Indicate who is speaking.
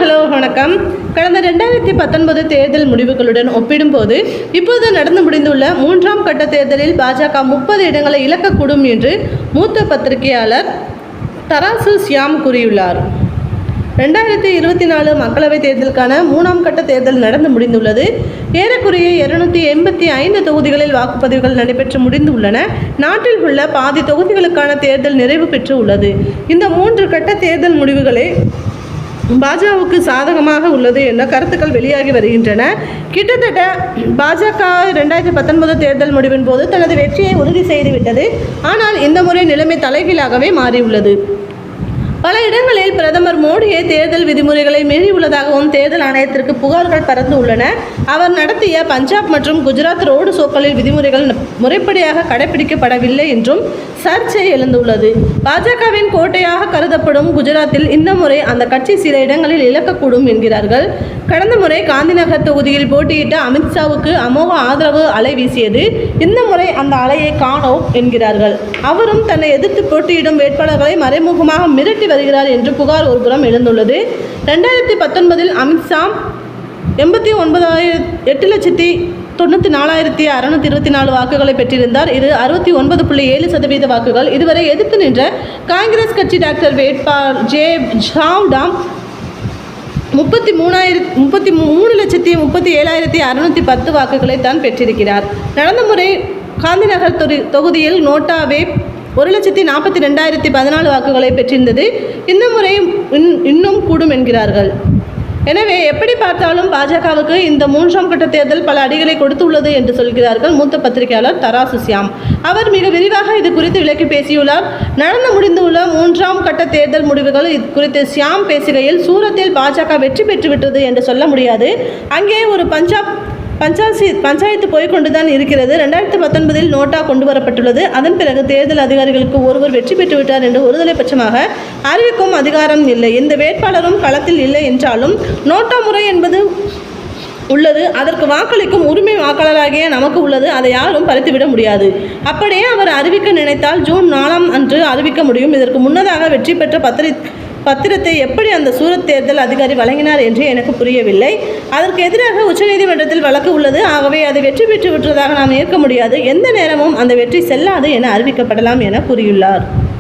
Speaker 1: Hello வணக்கம். கடந்த 2019 தேர்தல் முடிவுகளுடன் ஒப்பிடும்போது இப்போது நடந்து முடிந்துள்ள 3ஆம் கட்ட தேர்தலில் பாஜக 30 இடங்களை இழக்கக்கூடும் என்று மூத்த பத்திரிகையாளர் தராசு ஷியாம் கூறியுள்ளார். 2024 மக்களவைத் தேர்தலுக்கான 3ஆம் கட்ட தேர்தல் நடந்து முடிந்துள்ளது. ஏறக்குறைய 285 தொகுதிகளில் வாக்குப்பதிவுகள் நடைபெற்று முடிந்துள்ளன. நாட்டில் உள்ள பாதி தொகுதிகளுக்கான தேர்தல் நிறைவு பெற்று உள்ளது. இந்த 3 கட்ட தேர்தல் முடிவுகளே பாஜகவுக்கு சாதகமாக உள்ளது என்ற கருத்துக்கள் வெளியாகி வருகின்றன. கிட்டத்தட்ட பாஜக 2019 தேர்தல் முடிவின் போது தனது வெற்றியை உறுதி செய்துவிட்டது. ஆனால் இந்த முறை நிலைமை தலைகீழாகவே மாறியுள்ளது. பல இடங்களில் பிரதமர் மோடியே தேர்தல் விதிமுறைகளை மீறியுள்ளதாகவும் தேர்தல் ஆணையத்திற்கு புகார்கள் பறந்து உள்ளன. அவர் நடத்திய பஞ்சாப் மற்றும் குஜராத் ரோடு ஷோக்களில் விதிமுறைகள் முறைப்படியாக கடைபிடிக்கப்படவில்லை என்றும் சர்ச்சை எழுந்துள்ளது. பாஜகவின் கோட்டையாக கருதப்படும் குஜராத்தில் இந்த முறை அந்த கட்சி சில இடங்களில் இழக்கக்கூடும் என்கிறார்கள். கடந்த முறை காந்திநகர் தொகுதியில் போட்டியிட்ட அமித்ஷாவுக்கு அமோக ஆதரவு அலை வீசியது. இந்த முறை அந்த அலையை காணோம் என்கிறார்கள். அவரும் தன்னை எதிர்த்து போட்டியிடும் வேட்பாளர்களை மறைமுகமாக மிரட்டி வருகிறார் என்று புகார் ஒருபுறம் எழுந்துள்ளது. 2019 அமித்ஷா 8,94,624 வாக்குகளை பெற்றிருந்தார். இது 69.7% வாக்குகள். இதுவரை எதிர்த்து நின்ற காங்கிரஸ் கட்சி டாக்டர் வேட்பாளர் ஜே சாவ்டா 33,37,610 வாக்குகளை தான் பெற்றிருக்கிறார். நடந்த முறை காந்திநகர் தொகுதியில் நோட்டாவே 1,42,014 வாக்குகளை பெற்றிருந்தது. இந்த முறை இன்னும் கூடும் என்கிறார்கள். எனவே எப்படி பார்த்தாலும் பாஜகவுக்கு இந்த 3ஆம் கட்ட தேர்தல் பல அடிகளை கொடுத்துள்ளது என்று சொல்கிறார்கள் மூத்த பத்திரிகையாளர் தராசு ஷியாம். அவர் மிக விரிவாக இது குறித்து விளக்கி பேசியுள்ளார். நடந்து முடிந்துள்ள 3ஆம் கட்ட தேர்தல் முடிவுகள் குறித்து ஷியாம் பேசுகையில், சூரத்தில் பாஜக வெற்றி பெற்றுவிட்டது என்று சொல்ல முடியாது. அங்கே ஒரு பஞ்சாயத்து போய்கொண்டுதான் இருக்கிறது. 2019 நோட்டா கொண்டு வரப்பட்டுள்ளது. அதன் பிறகு தேர்தல் அதிகாரிகளுக்கு ஒருவர் வெற்றி பெற்றுவிட்டார் என்று ஒருதலை பட்சமாக அறிவிக்கும் அதிகாரம் இல்லை. எந்த வேட்பாளரும் களத்தில் இல்லை என்றாலும் நோட்டா முறை என்பது உள்ளது. அதற்கு வாக்களிக்கும் உரிமை வாக்காளராகிய நமக்கு உள்ளது. அதை யாரும் பறித்துவிட முடியாது. அப்படியே அவர் அறிவிக்க நினைத்தால் ஜூன் 4 அன்று அறிவிக்க முடியும். இதற்கு முன்னதாக வெற்றி பெற்ற பத்திரத்தை எப்படி அந்த சூரத் தேர்தல் அதிகாரி வழங்கினார் என்று எனக்கு புரியவில்லை. அதற்கு எதிராக உச்சநீதிமன்றத்தில் வழக்கு உள்ளது. ஆகவே அதை வெற்றி பெற்று விட்டதாக நாம் ஏற்க முடியாது. எந்த நேரமும் அந்த வெற்றி செல்லாது என அறிவிக்கப்படலாம் என கூறியுள்ளார்.